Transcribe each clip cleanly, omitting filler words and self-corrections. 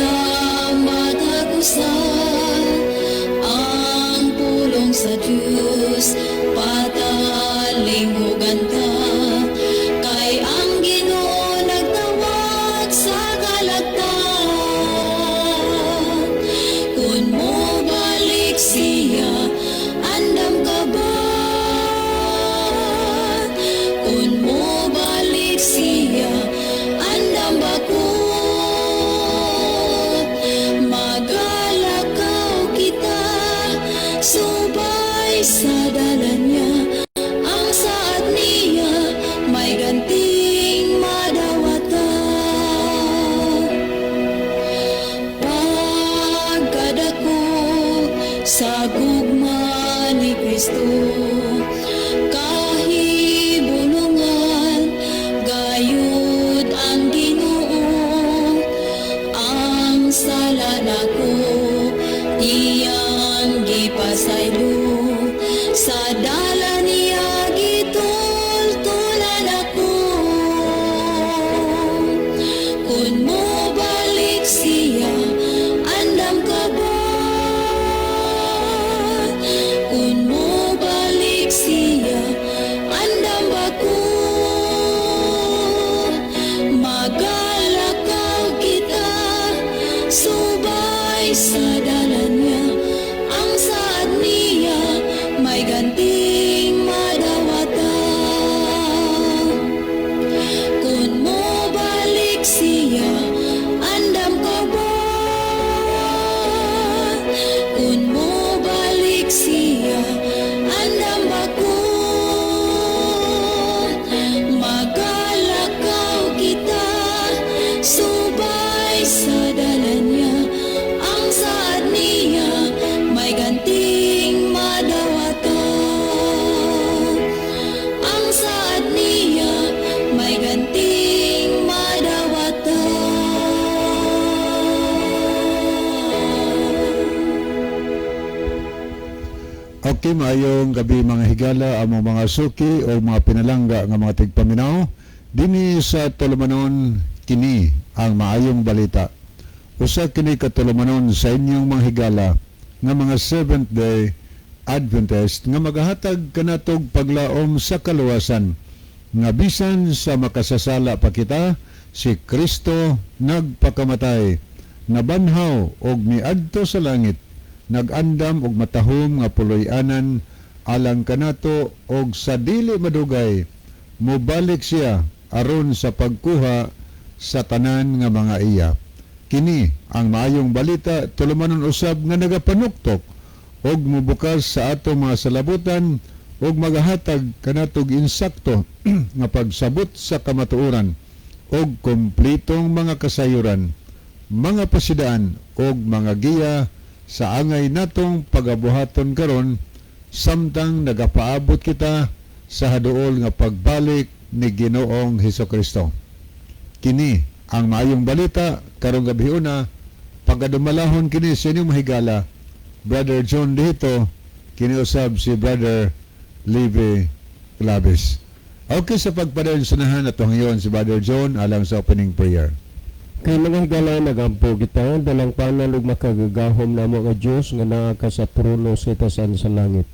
kita matagusan ang pulong sa Diyos, patalinghugan ta, kay ang Ginoo nagtawag sa kalagtan. Kun mo balik siya, andam ka ba? Kun mo balik siya, andam ba ko? Magalakaw kita, subay sa dalan niya. Ang saad niya, may ganting madawatan. Pagkadako sa gugma ni Kristo, kahibulungan, gayud ang Ginoo. Ang sala nako, iyang gipasaylo, sa dala niya gitultulan ako. Kun mo balik siya, andam ka ba? Kun mo balik siya, andam ba ko? Magalakaw kita, subay sa dalan niya. Ang saad niya, may ganting madawatan. Kun mo balik siya, andam ka ba? Kun mo balik siya, andam ba ko? Magalakaw kita, subay sa dalan niya. Ang saad niya, may ganting madawatan. Ang saad niya, may ganting madawatan. Okay, maayong gabi mga higala, among mga suki o mga pinalangga nga mga tigpaminaw. Dini sa tulumanon kini ang maayong balita. Usa kini katulumanon sa inyong mga higala nga mga Seventh Day Adventist nga magahatag kanatog paglaom sa kaluwasan nga bisan sa makasasala pa kita, si Kristo nagpakamatay, nabanhaw og miadto sa langit, nagandam og matahom nga puloy-anan alang kanato, og sa dili madugay mobalik siya aron sa pagkuha sa tanan nga mga iya. Kini ang maayong balita tulumanon usab nga nagapanuktok og mubukas sa ato mga salabutan og magahatag kanatog insakto nga pagsabot sa kamatuoran og kompletong mga kasayuran, mga pasidaan og mga giya sa angay natong pagabuhaton karon samtang nagapaabot kita sa haduol nga pagbalik ni Ginoong Hesukristo. Kini ang maayong balita karong gabi una, pagadumalahon kini sa inyong mahigala, Brother John dito, kiniusab si Brother Levi Claves. Okay, sa pagpadayon sunahan at ngayon si Brother John alang sa opening prayer. Kay mga higala nagampo kita, dalang panan ug makagagahom namo nga Dios nga naa ka sa trono sa itasan sa langit.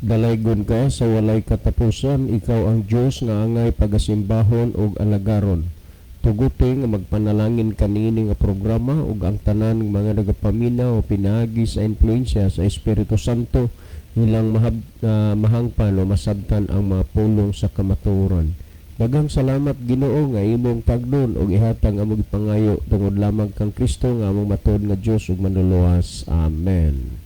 Dalaygon ka sa walay katapusan, ikaw ang Dios nga angay pagasimbahon ug alagaron. Tuguti nga magpanalangin kanini nga programa ug ang tanan ng mga nagapaminaw o pinaagi sa influensya sa Espiritu Santo ilang mahangpan o masabtan ang mga pulong sa kamatuoran. Daghang salamat Ginoo nga imong pagdon ug ihatag among ipangayo tungod lamang kang Kristo nga among matuod nga Dios ug manluluwas. Amen.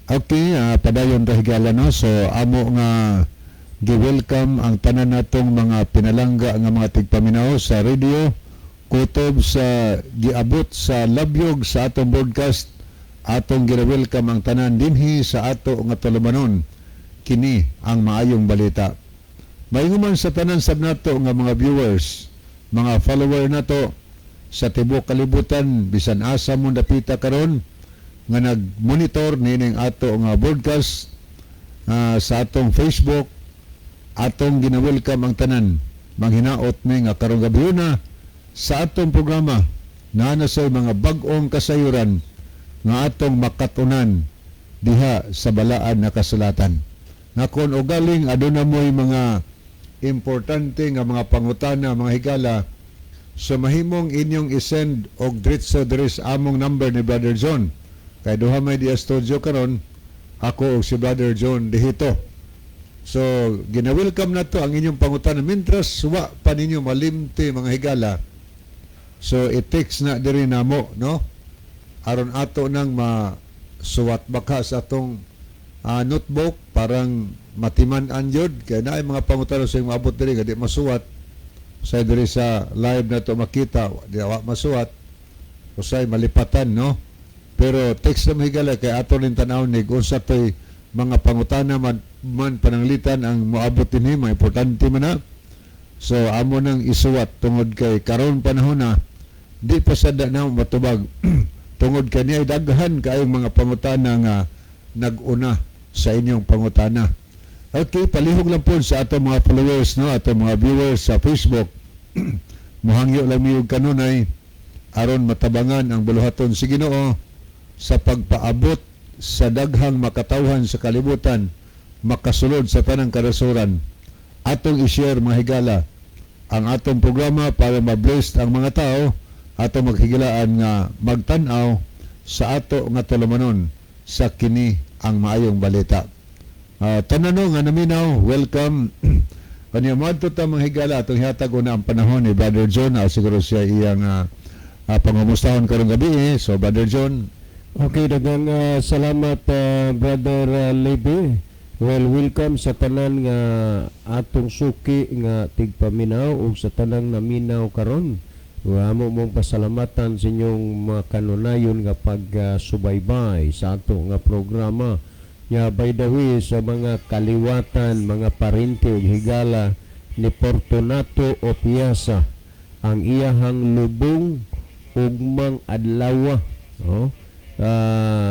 Okay, padayon ta higala no. So amo nga gi-welcome ang tanan natong mga pinalangga nga mga tigpaminaw sa radio, kutob sa giabot sa labyog sa atong broadcast. Atong gi-welcome ang tanan dinhi sa ato nga tulumanon. Kini ang maayong balita. Mainguman sa tanan sab nato nga mga viewers, mga follower nato sa tibuok kalibutan, bisan asa mo dapita karon nga nag-monitor nining ato nga broadcast sa atong Facebook. Atong gina-welcome ang tanan. Manghinaot ni nga karong gabi na sa atong programa na say mga bag-ong kasayuran nga atong makatunan diha sa balaan na kasulatan. Na kung ugaling aduna mo'y mga importante nga mga pangutana, mga higala, so mahimong inyong isend og diretso diri sa among number ni Brother John. Kay duha may di studio karon, ako og si Brother John dihito. So gina-welcome na to ang inyong pangutana mintras wa pa ninyo malimti mga higala. So i-text na diri namo, no? Aron ato nang masuwat baka sa atong notebook parang matiman-an yun. Kaya na ay mga pangutana sa mga abot diri nga di masuwat. Usay diri sa live na to makita, di wa masuwat. Usay malipatan, no? Pero text na mahigala kay ato rin tanaw ni unsa to'y mga pangutana man pananglitan ang moabot dinhi, mga importante man na. So amo nang isuwat tungod kay karon panahon na di pa sada na matubag tungod kay niya daghan kaayong mga pangutana nga nag-una sa inyong pangutana. Okay, palihog lang po sa ato mga followers, no, ato mga viewers sa Facebook. Muhangyo lang miyog kanunay aron matabangan ang buluhaton si Ginoo sa pagpaabot sa daghang makatawhan sa kalibutan, makasulod sa tanang karasuran. Atong i-share mga higala ang atong programa para ma-bless ang mga tao, atong maghigilaan nga magtan-aw sa ato nga tulumanon sa kini ang maayong balita. Tanano nga naminaw, welcome. Kanya mo ato ta mga higala atong hihatag una ang panahon ni Brother John. Siguro siya iyang pangumustahon karong gabi. So Brother John. Okay, dagang salamat Brother Levy. Well, welcome sa tanan nga atong suki nga tigpaminaw ug sa tanang naminaw karon. Amo mong pasalamatan sa inyong mga kanunayon nga pagsubaybay sa ato nga programa. Ya, by the way, sa mga kaliwatan, mga parente ug higala ni Fortunato Opiasa, ang iyahang lubong ugmang adlaw.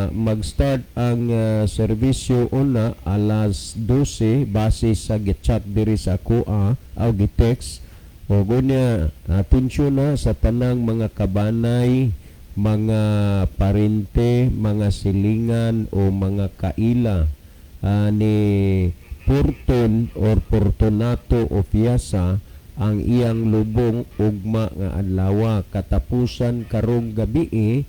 Mag-start ang serbisyo una alas 12 base sa gichat diri sa kuha o gitext o gunya atensyon na sa tanang mga kabanay, mga parente, mga silingan o mga kaila ni Fortun or Fortunato Opiasa ang iyang lubong ugma nga adlaw katapusan karong gabi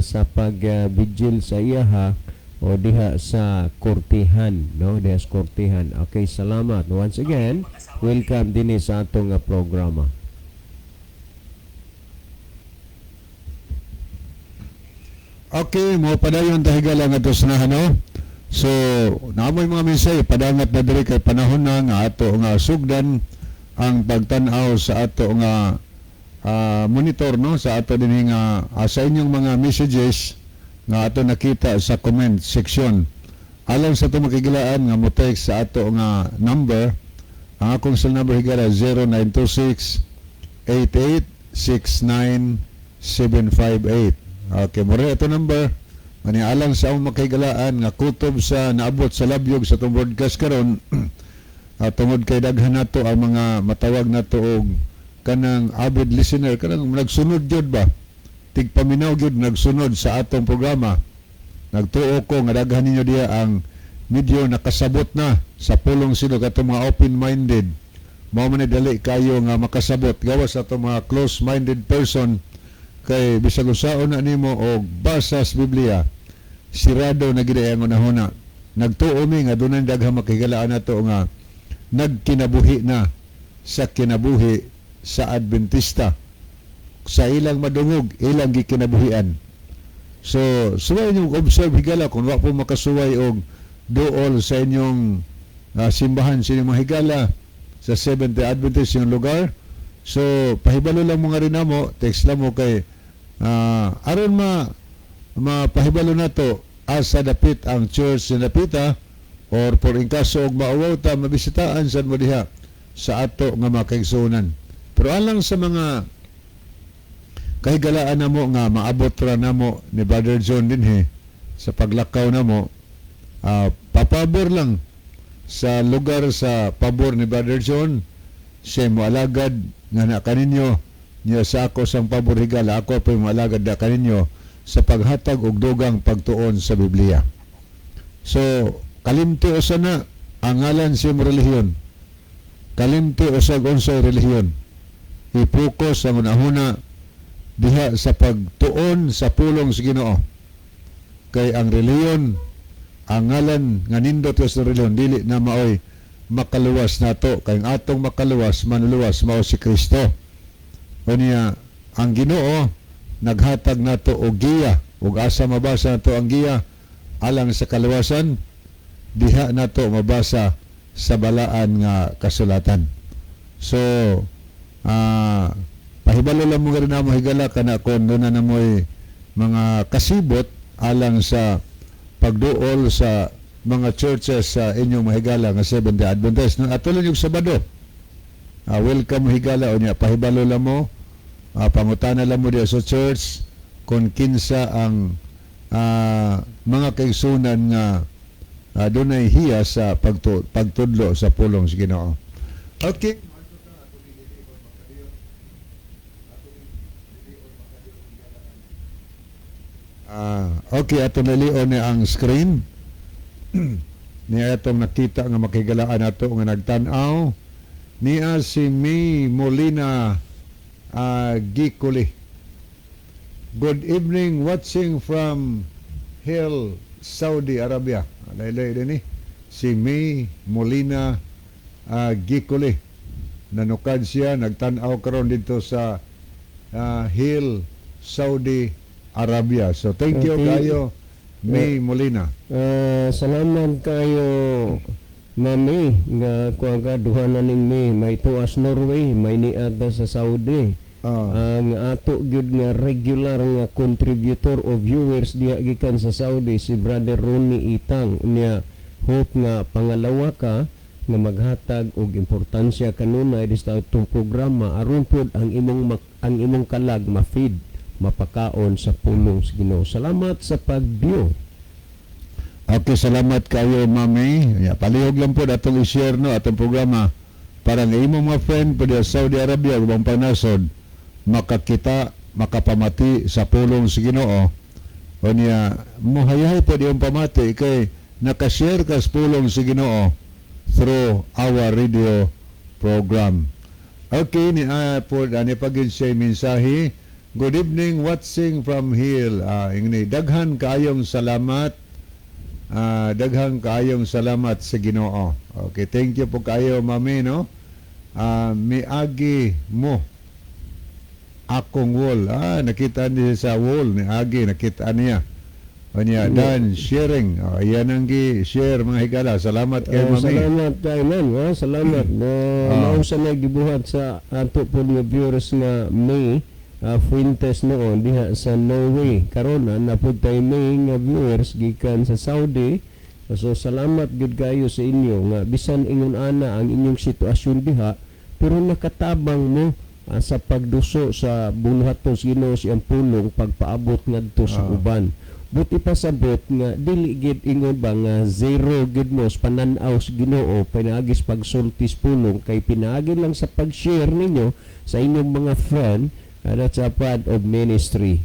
sa pag-vigil sa iyaha o diha sa kortihan, no? Diha sa kortihan. Okay, salamat. Once again, welcome din sa atong programa. Okay, mo padayon tahigala nga to sanahan, no? So, naamoy mga minsay padangat na diri kay panahon na nga ato nga sugdan ang pagtan-aw sa ato nga monitor, no, sa ato din nga sa inyong mga messages nga ato nakita sa comment section. Alam sa ito makigilaan nga mo text sa ato nga number. Ang akong cell number higala 0926-8869-758. Okay, mo rin ito number. Ani alang sa akong makigilaan nga kutob sa naabot sa labyog sa itong broadcast karon. Tungod kay daghan nato ang mga matawag nato og kanang avid listener, kanang nagsunod jud ba, tigpaminaw jud nagsunod sa atong programa. Nagtuo ko nga daghan ninyo diya ang medyo nakasabot na sa pulong sino katong mga open-minded. Mao man dali kayo nga makasabot gawas sa atong mga close-minded person kay bisag usaon na nimo og basa sa Biblia sirado na gid ang unahuna. Nagtuo mi nga dunay daghang makigalaan nato nga nagkinabuhi na sa kinabuhi sa Adventista sa ilang madungog, ilang gikinabuhian. So, suway niyo observe higala kung wa po makasuway og dool sa inyong simbahan sa inyong mga higala sa Seventh-day Adventist yung lugar. So, pahibalo lang mga rin mo, text lang mo kay aron mapahibalo na to asa dapit ang church na dapita or por in kaso og maawaw ta mabisitaan sa mo diha sa ato nga makaigsunan. Pero alang sa mga kahigalaan na mo nga maabot ra na mo ni Brother John dinhi sa paglakaw na mo, papabor lang sa lugar sa pabor ni Brother John, siya mo alagad nga na kaninyo niya sa ako sang pabor higala, ako pa malagad na kaninyo sa paghatag og dugang pagtuon sa Biblia. So, kalimti usa na ang ngalan sa iyong relihiyon. Kalimti usa unsay relihiyon. I-focus ang unahuna diha sa pagtuon sa pulong sa Ginoo. Kay ang relihiyon, ang ngalan nga nindot sa relihiyon dili na maoy makaluwas nato, kay ang atong makaluwas manuluwas mao si Kristo. Unya ang Ginoo naghatag nato og giya, ug asa mabasa nato ang giya alang sa kaluwasan, diha nato mabasa sa balaan nga kasulatan. So pahibalo lang mo rin na mahigala kana kung doon na mo'y mga kasibot alang sa pagduol sa mga churches sa inyong mahigala nga Seventh-day Adventist. Atuloy yung Sabado. Welcome mahigala. O niya, pahibalo lang mo. Pangutana lang mo diya sa church kung kinsa ang mga kaigsunan nga doon ay hiya sa pagtudlo sa pulong sa Ginoo. Okay. Okay, ato nalion ni ang screen. Niya itong nakita nga makigalaan nato nga nagtanaw. Niya si May Molina Giculi. Good evening, watching from Hill, Saudi Arabia. Laylay din si May Molina Giculi. Nanukad siya, nagtanaw karon dito sa Hill, Saudi Arabia. So thank you kayo, May Molina. Salamat kayo, Mami, nga kuha ka duhanan ning may tuas Norway, may niada sa Saudi. Ang ato gyud nga regular nga contributor o viewers diha gikan sa Saudi si Brother Ronnie Itang. Niya hope nga pangalawa ka nga maghatag og importansya kanunay sa atong programa aron pod ang imong kalag ma-feed, mapakaon sa pulong sa Ginoo. Salamat sa pag-view. Okay, salamat kayo, Mami. Palihog lang po atong i-share no atong programa para nga imong mga friend po sa Saudi Arabia ubang panasod makakita, makapamati sa pulong sa Ginoo. O niya, muhayahay po diyong pamati kay nakashare ka sa pulong sa Ginoo through our radio program. Okay, ni po ani pagin siya mensahe. Good evening, watching from Hill. Ingni daghan kaayong salamat. Daghang kaayong salamat sa Ginoo. Okay, thank you po kayo, Mami, no? Miagi mo akong wall. Nakita niya sa wall ni Agi, nakita niya. Kanya dan sharing. Yan ang share mga higala. Salamat kay Mami. Salamat kay Ma'am. Salamat. Nausa na gibuhat sa ato po mga viewers nga May Fuentes noon diha sa Norway. Karon na po tayo May nga viewers gikan sa Saudi. So salamat gud kayo sa inyo nga bisan ingon ana ang inyong sitwasyon diha pero nakatabang mo sa pagduso sa bunuhaton sa Ginoo siyang pulong pagpaabot ngadto sa uban. Buti pasabot nga dili gid ingon ba nga zero gid mo sa panan-aw sa Ginoo pinaagis pagsultis pulong kay pinaagi lang sa pag-share ninyo sa inyong mga friend at sa part of ministry.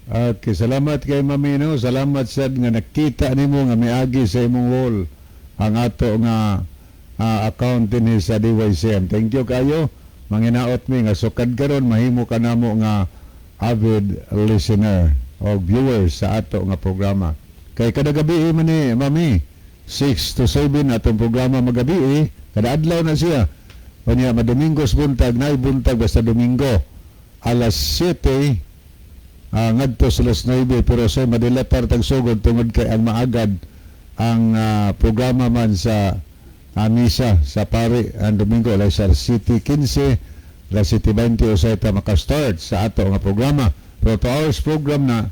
Okay, salamat kay Mami, no? Salamat sad nga nakita nimo nga miagi sa imong wall ang ato nga account din sa DYCM. Thank you kayo. Manginaot mi nga sukad karon mahimo ka namo nga avid listener o viewers sa ato nga programa. Kay kada gabi man ni Mami 6 to 7 atong programa magabi kada adlaw na siya. Unya madumingos buntag nay buntag basta Domingo alas 7 ngadto sa alas 9 pero sa madilatar tagsugod tungod kay ang maagad ang programa man sa misa sa pare ang Domingo alas City 15 alas City 20 usay ta maka-start sa ato nga programa pero 2 hours program na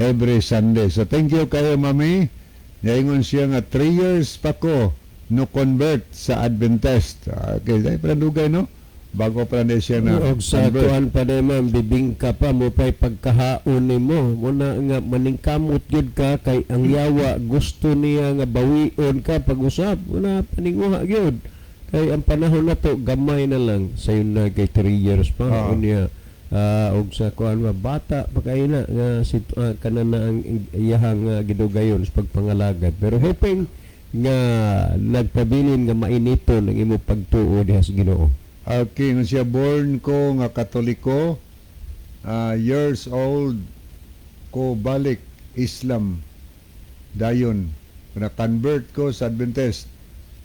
every Sunday. So thank you kayo, Mami. Naingon siya nga 3 years pa ko no convert sa Adventist. Okay, dahil panandugay, no? Bago pa na siya na og sa tuan pa naman bibing ka pa mo pa'y pagkahaon nimo muna nga maningkamot yun ka kay ang yawa gusto niya nga bawion ka pag-usap muna paninguha yun kay ang panahon na to gamay na lang sayo na kay 3 years pa niya og sa kuan bata pa kayo na nga kanana ang iyahang gidugayon sa pagpangalagad, pero hoping nga nagpabilin nga mainiton ang imo pagtuo diha sa Ginoo. Okay, nung siya born ko nga Katoliko, years old ko balik Islam dayon na convert ko sa Adventist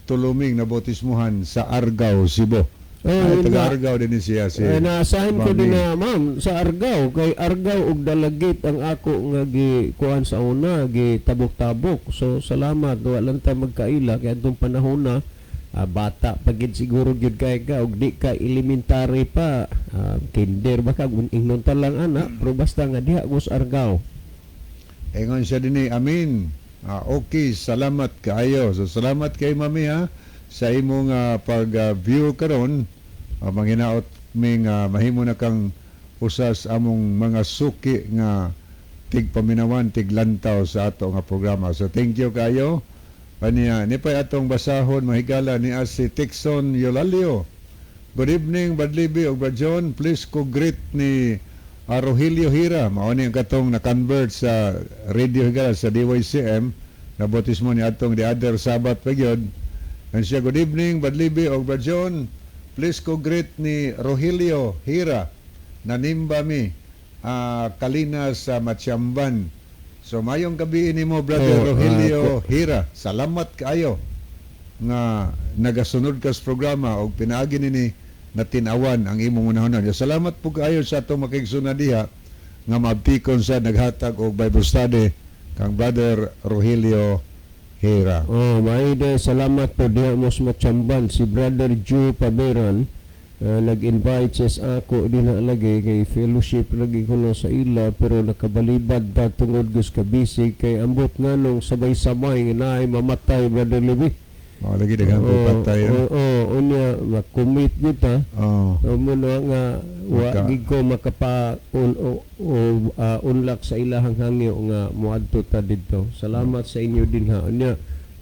tuluming na bautismuhan sa Argao, Cebu. Taga Argao din siya si naasahin ko Mami. din na ma'am sa Argao kay Argao og dalagit ang ako nga gikuan sa una gitabok-tabok, so salamat wala lang ta magkaila kay adtong panahon na bata pagid siguro gyud kay ka og di ka elementary pa, kinder baka ingnon ta lang ana, pero basta nga diha ko sa Argao. Ingon siya din amin. Okay, salamat kaayo. So salamat kay Mami ha sa imong pag-view karon. Manghinaot ming mahimo na kang usas among mga suki nga tigpaminawan, tiglantaw sa ato nga programa. So thank you kayo. Aniya, ni pay atong basahon mahigala ni si Tixon Yolalio. Good evening, Badlibi og Brajon. Please ko greet ni Rogelio Hira. Mao ni ang katong na-convert sa radio higala sa DYCM. Nabotismo ni atong the other Sabat pa gyud. And siya, good evening, Badlibi og Brajon. Please ko greet ni Rogelio Hira. Nanimba mi kalina sa Matyamban. So mayong gabi nimo brother Rogelio Hira. Salamat kaayo nga nagasunod ka sa programa og pinaagi nini natinawan ang imong unahonon. Salamat po kaayo sa atong makigsunod diha nga mabtikon sa naghatag og Bible study kang brother Rogelio Hira. Maide salamat po diha mo sa Matyamban si brother Joe Paberan. Nag-invite siya sa ako din na lagi kay fellowship lagi ko na sa ila, pero nakabalibad ta tungod gus ka busy kay ambot nga nung sabay-sabay na ay mamatay brother Levi. Lagi daghang patay. Unya makumit gid ta. Muna nga wa gid ko makapa unlak sa ilahang hangyo nga moadto ta didto. Salamat sa inyo din ha. Unya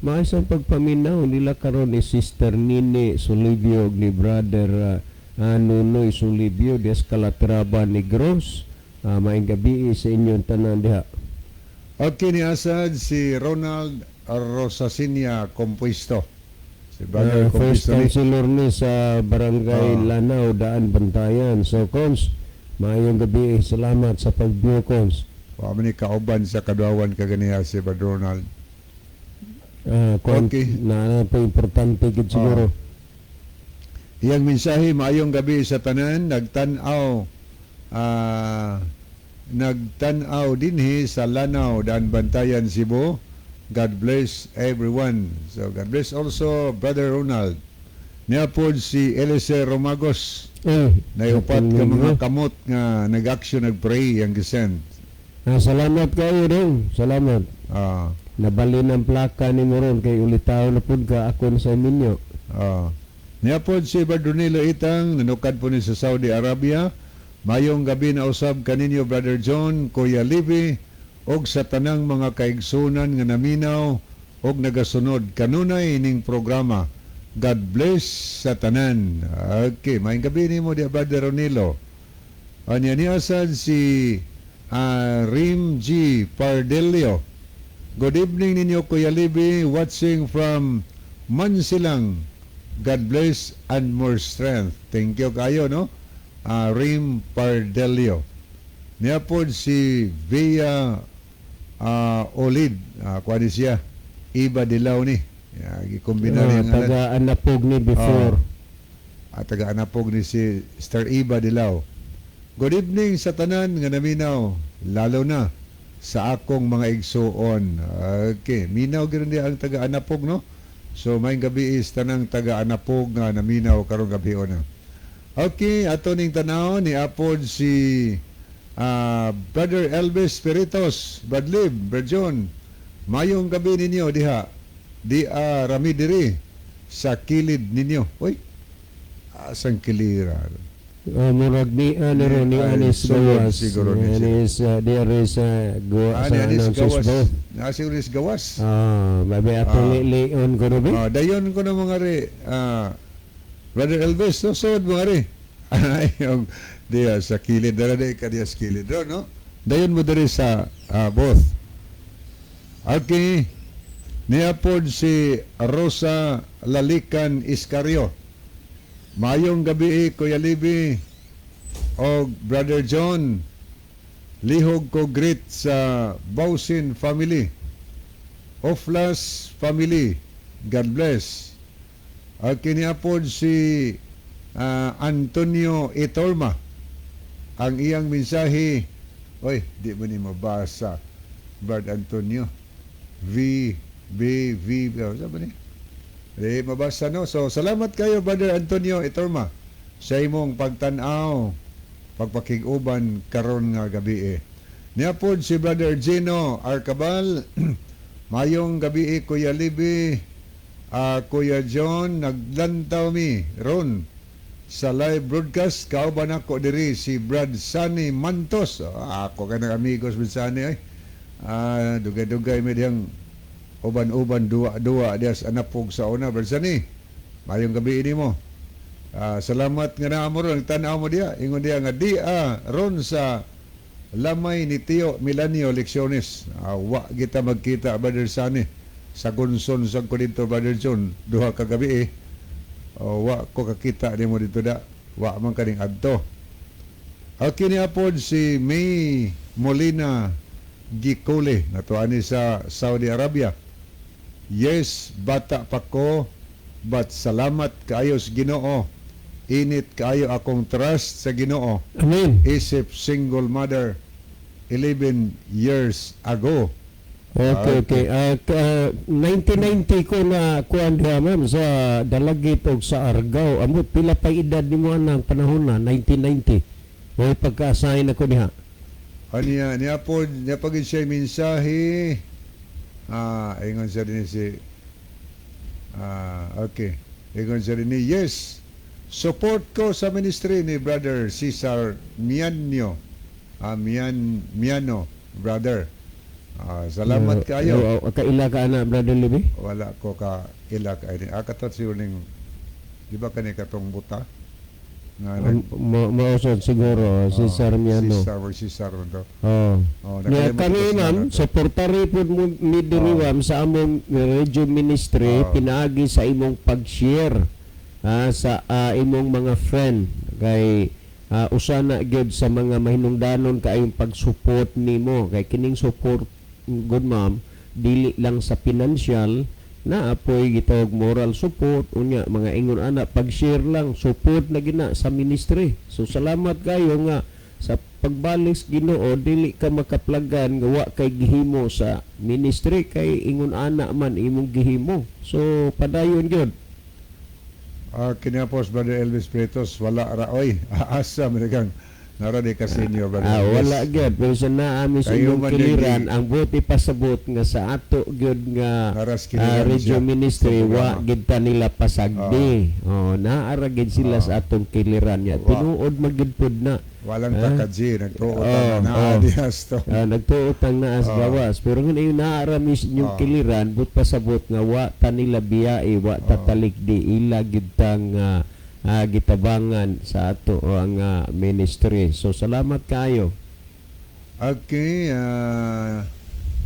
maayong pagpaminaw nila karon ni Sister Nini Solibio ni brother Nunoy Solibio des Calatrava Negros. Maayong gabi sa inyong tanan diha. Okay, ni asad si Ronald Rosasinia Compuesto. Si brother First Compuesto councilor ni sa Barangay Lanao, Daan, Bantayan. So Cons, maayong gabi, salamat sa pag-view Cons. Ni kauban sa Kadawan kaganiya si Brother Ronald. Okay. Na po importante gid siguro. Iyang mensahe, maayong gabi sa tanan, nagtanaw dinhi sa Lanao, Daan, Bantayan, Cebu. God bless everyone. So God bless also Brother Ronald. Niya po si Elise Romagos. Naiupat ka mga kamot nga nag-action, nag-pray ang gisend. Salamat kayo rin. Salamat. Nabalin ang plaka ni Moron kay ulitaw na po ka ako sa minyo. Niya po si Bardonilo Itang, nanukad po ni sa Saudi Arabia. Mayong gabi na usab kaninyo Brother John, Kuya Libby, og sa tanang mga kaigsunan nga naminaw og nagasunod kanunay ning programa. God bless sa tanan. Okay, mayong gabi nimo di Brother Ronilo. Anya ni asad si Rim G. Pardelio. Good evening ninyo Kuya Libby, watching from Mansilang. God bless and more strength. Thank you kayo, no? Rim Pardelio. Niya po si Via Olid. Kuha ni siya. Iba Dilaw ni. Gikumbina rin ang taga-anapog ni before. Taga-anapog ni si Star Iba Dilaw. Good evening sa tanan nga naminaw. Lalo na sa akong mga igsuon. Okay, minaw ganoon di ang taga-anapog, no? So may gabi is tanang taga-anapog nga naminaw karong gabi na. Okay, ato ning tanaw ni apod si Brother Elvis Spiritos, Badlib, Berjon. Mayong gabi ninyo diha. Di rami diri sa kilid ninyo. Oy. Asang kilira. Murag ni ni Anis Gawas. Siguro ni Anis there is Gawas. Anis Gawas. Nasi Anis Gawas. Babe ato leon ko rin. Dayon ko na mga ri. Brother Elvis, no sod mga ri. Yung diya sa kilid na rin ka diya sa kilid ro, no? Dayon mo diri sa both. Okay. Niapod si Rosa Lalican Iscario. Mayong gabi, Kuya Libby o Brother John. Lihog ko greet sa Bausin family. Oflas family. God bless. Kiniapod si Antonio Itorma. Ang iyang mensahe, oy, di mo ni mabasa, Brad Antonio. Sabi ni? Di mabasa, no? So, salamat kayo, Brother Antonio Itorma, sa imong pagtanaw, pagpakiguban karon nga gabi. Niapod si Brother Gino Arcabal. Mayong gabi, Kuya Libby, Kuya John, naglantaw mi ron sa live broadcast. Kauban ako diri si Brad Sunny Mantos. Ako ka ng amigos with Sunny ay. Dugay-dugay may diyang uban-uban dua diya sa anapog sa una. Brad Sunny, mayong gabi ini mo. Salamat nga na mo ron. Tanaw mo diya. Ingon diya nga ron sa lamay ni Tio Milanio Lecciones. Wa kita magkita, Brother Sunny. Sa Gunson sa ko dito, Brother John, duha ka gabi wa ko kakita ni mo dito da. Wa man kaning adto. Kini apod si May Molina Gicole, natuani sa Saudi Arabia. Yes, bata pa ko, but salamat kaayo sa Ginoo. Init kaayo akong trust sa Ginoo. Amen. Isip single mother 11 years ago. Okay. 1990 ko na kuan diha ma'am sa Dalagit og sa Argao. Amot pila pa edad nimo nang panahon na 1990. May pagka-assign ako diha. Niya pagin siya mensahe. Ingon siya din si okay. Ingon siya din yes. Support ko sa ministry ni Brother Cesar Miano. Miano, brother. Salamat kayo. Kaila ka na, Brother Libby? Wala ko ka ila ka ini. Katot siguro ning di ba kani katong buta? Mausod siguro si Sarmiano. Si Sarmiano. Kami ma'am, supportari po mi diriwam sa among radio ministry, pinaagi sa imong pag-share sa imong mga friend kay usana gyud sa mga mahinungdanon kaayong pag-support nimo kay kining support, good ma'am, dili lang sa financial na apoy gitawag moral support unya mga ingon ana pag-share lang support na gina sa ministry. So salamat kayo nga sa pagbalis Ginoo dili ka makaplagan nga wa kay gihimo sa ministry kay ingon ana man imong gihimo. So padayon gyud. Kinapos Brother Elvis Pretos wala ra oy aasa man naradi ka senior Brother Elvis. Wala gyud pero sa naami sa imong kiliran ang buti pasabot nga sa ato gyud nga radio ministry wa gid ta nila pasagdi. Naara gid sila sa atong kiliran niya. Tinuod magid pud na. Walang takadji nagtuot na adias to. Nagtuot ang naas gawas pero ngin naara mis inyong kiliran but pasabot nga wa ta nila biyai wa tatalik di ila gid tang gitabangan sa ato ang ministry. So salamat kayo. Okay,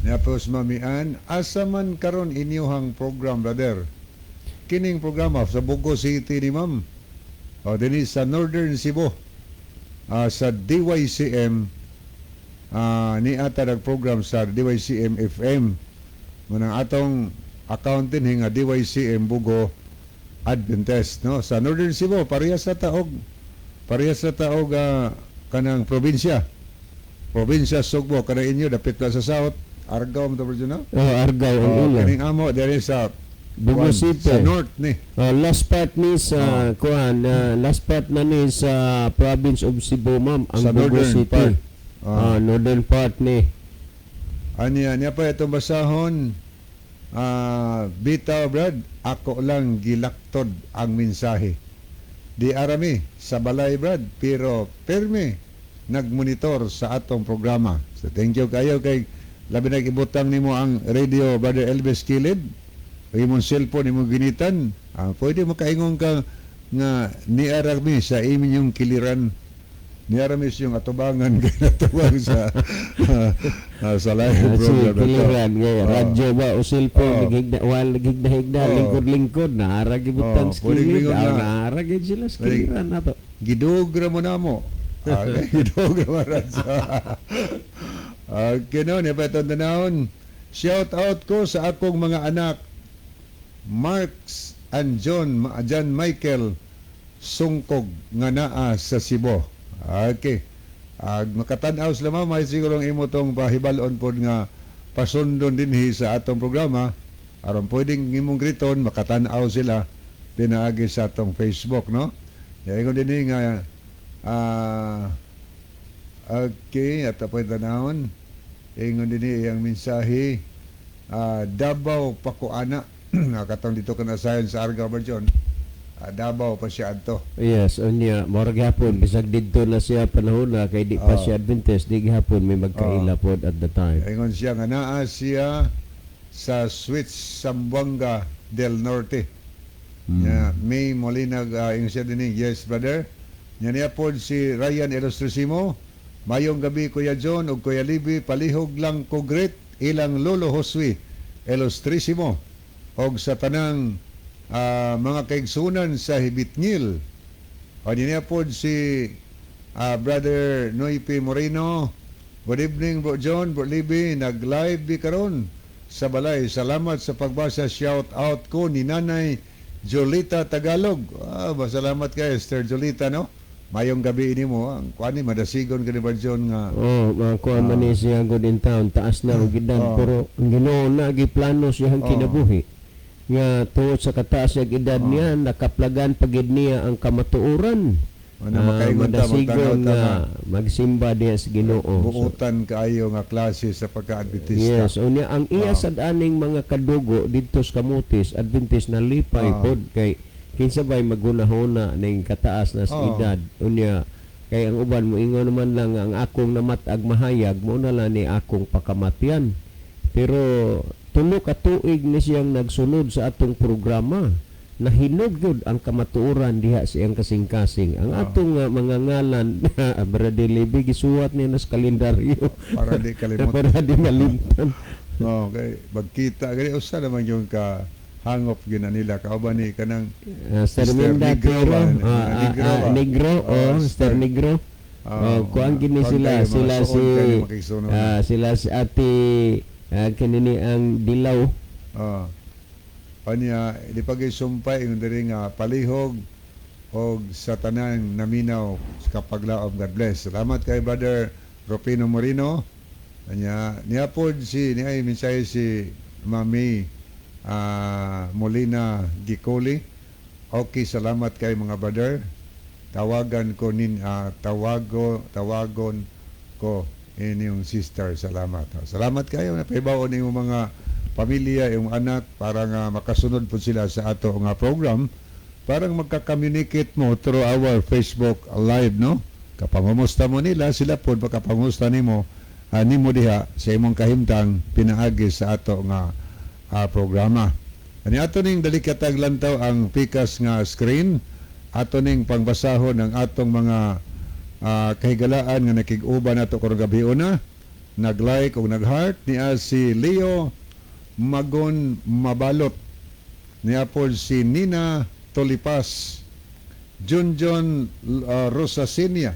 napos mamian asa man karon inyuhang program brother? Kining programa sa Bugo City ni ma'am. Dinhi sa Northern Cebu. Sa DYCM ni ata nag-program sa DYCM FM. Manang atong accounting nga DYCM Bugo Adventist, no? Sa Northern Cebu parehas sa taog kanang probinsya Sugbo kanang inyo dapit na sa south Argao mo to no? Argao ang ula. Kaning amo diri sa Bugo City sa north ni. Last part ni sa last part na ni sa province of Cebu ma'am ang sa Bugo City. Northern part ni. Niya pa itong basahon. Bitaw Brad, ako lang gilaktod ang mensahe. Di arami sa balay Brad, pero perme nagmonitor sa atong programa. So thank you kayo kay labi na ibutang nimo ang radio Brother Elvis Kilid. Imong cellphone imong ginitan. Pwede makaingon ka nga niarami sa inyong kiliran, niarami yung atubangan kay natubang sa sa live program na to. Kiliran gaya Oh. radyo ba o cellphone Oh. higda Oh. lingkod na arag ibutang Oh, pwede skilid lingon na. na arag sila sa kiliran na to. Gidugra mo na mo. Okay, gidugra mo na sa. Okay, no, nipaton tanahon. Shout out ko sa akong mga anak, Marks and John Michael Sungkog nga naa sa Cebu. Okay. Makatanaw sila may siguro imo tong pahibalon pod nga pasundon dinhi sa atong programa aron pwedeng imong griton makatanaw sila pinaagi sa atong Facebook, no? Ingon dinhi nga okay, at apoy tanahon. Ingon dinhi iyang mensahe Davao Pakuana katong dito kana sa Arga Barjon. Davao pa siya adto. Yes, unya morag hapon bisag didto na siya panahon na kay di pa Oh. siya Adventist di gihapon may magkaila pod at the time. Ingon siya nga naa siya sa Switch Zamboanga del Norte. Nya May Molina ingon siya dinhi, yes brother. Nya niya pod si Ryan Elostrosimo. Mayong gabi Kuya John ug Kuya Libby, palihog lang ko great ilang lolo Josue Elostrosimo og sa tanang mga kaigsunan sa Hibitngil. O niya pod si Brother Noy P. Moreno. Good evening Bro John, Bro Libby, nag-live di karon sa balay. Salamat sa pagbasa. Shout out ko ni Nanay Jolita Tagalog. Masalamat kay Esther Jolita, no? Mayong gabi ini mo, ang kuani madasigon ka ni Bro John nga. Oh, makuha man ni siya good in town, taas na og edad pero ang Ginoo na giplano siyang kinabuhi. Nga tuod sa kataas sa edad niya nakaplagan pagid niya ang kamatuoran. Makaingon ta, Madasigon magtanaw ta nga magsimba diya sa Ginoo. So, buutan kaayo nga klase sa pagka-Adventista. yes, unya ang iya sad aning mga kadugo didto sa Kamutis Adventist na lipay pod kay kinsa bay magunahona ning kataas na sa edad. Unya kay ang uban mo ingon naman lang ang akong namatag mahayag mo na lang ni akong pakamatyan. Pero tulo ka tuig ni siyang nagsunod sa atong programa. Nahinog yun ang kamatuoran diha siyang kasing-kasing. Ang atong mga ngalan Brother Libby gisuwat niya sa kalendaryo Para di kalimutan. para di malimtan. Okay, magkita gani usa naman yung hangop gina nila kauban ni kanang Sir Mr. Minda Negro Pero ba? Negro ba? Negro Sir Negro. Kuan gini sila sila si ate kinini ang Dilaw. Panya di pagisumpay ingon diri nga palihog og sa tanan naminaw sa kapaglaom. God bless. Salamat kay Brother Ropino Moreno. Niya pod niya mensahe si Mami Molina Gicoli. Okay, salamat kay mga brother. Tawagon ko inyong sister. Salamat. Salamat kayo na paibaon yung mga pamilya, yung anak para nga makasunod po sila sa ato nga program. Parang magka-communicate mo through our Facebook live, no? Kapangumusta mo nila, sila po makapangusta nimo diha sa imong kahimtang pinaagi sa ato nga programa. Ani ato ning dali kataglantaw ang pikas nga screen, ato ning pangbasahon ng atong mga kahigalaan nga nakig-uban nato karong gabi una. Nag-like o nag-heart niya si Leo Magon Mabalot, niya po si Nina Tolipas, Junjon Rosasinia,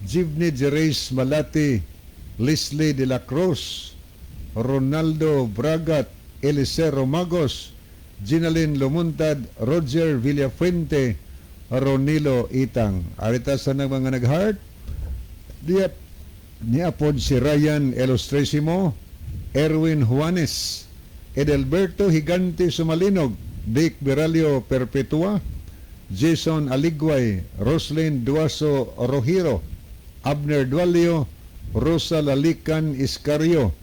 Jivni Jerez Malati, Leslie de la Cruz, Ronaldo Bragat, Elisero Magos, Ginalyn Lumuntad, Roger Villafuente, Ronilo Itang. Arita sa mga nag-heart, niya po si Ryan Elostrosimo, Erwin Juanes, Edelberto Higante Sumalinog, Dick Beralio Perpetua, Jason Aligway, Roslyn Duaso Rohiro, Abner Dualio, Rosa Lalican Iscario,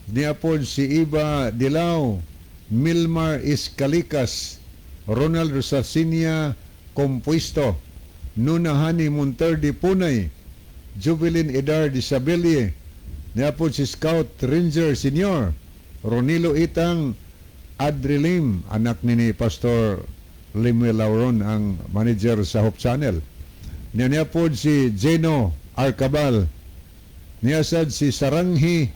niapod si Iba Dilao, Milmar Iscalikas, Ronald Rosasinia Compuesto, Nunahani Monterdi Punay, Jubilin Edar Disabilie, niapod si Scout Ranger Senior, Ronilo Itang Adrilim, anak ni Pastor Limilauron ang manager sa Hope Channel. Niya po si Geno Arcabal. Niya sad si Saranghi